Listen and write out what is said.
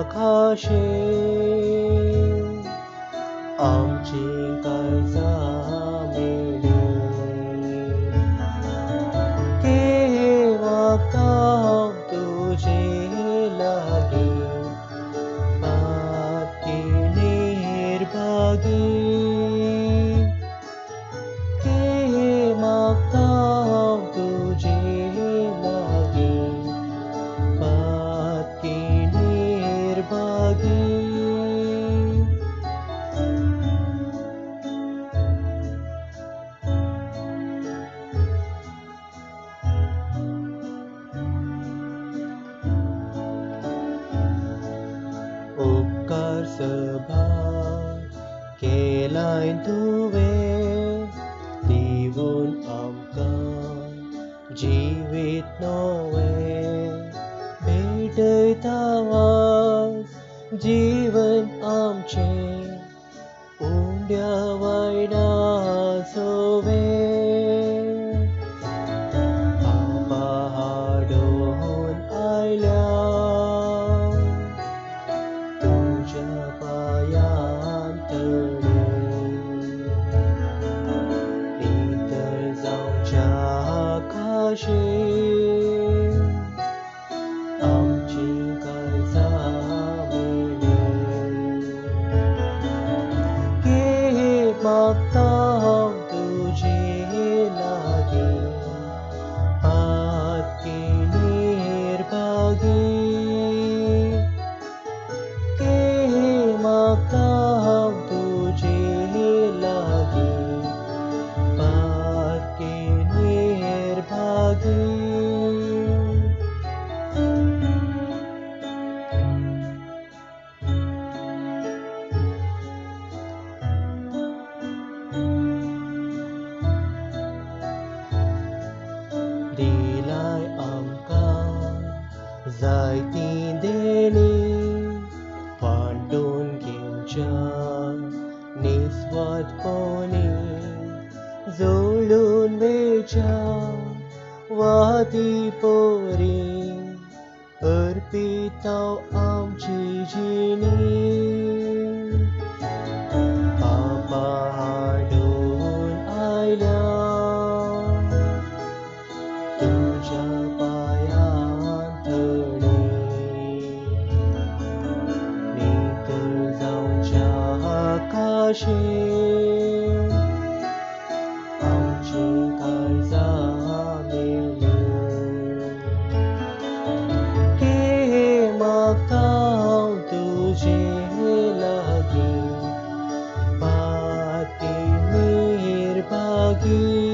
आकाशे आमची काळजा मेली के मागता तुझे लागे बाकी निर्भागी के मागता तुझे लागे बाकी निर्भागी उपकार सभा केलाय तुवें दिवून आमकां जिवीत नवें भेटयतास जीवन आमचें उंड्या वायडाचोवें पापा हाडून आयल्या तुझ्या पायां तळी नितळ जावच्या आकाशे आमची काळजा मेली के मागता तुझे लागे आतकी निर्भागी के मागता तुझे लागे बाकी निर्भागी दिलाय आमकां जायतीं देणी वांटून घेवच्या निस्वार्थपणी जोडून मेळच्या वाती पोरी अर्पीत हांव आमची जिणी पापा हाडून आयल्या तुझ्या पायां तळी नितळ जावच्या आकाशे आमची काळजा मेली के मागता तुझे लागे बाकी निर्भागी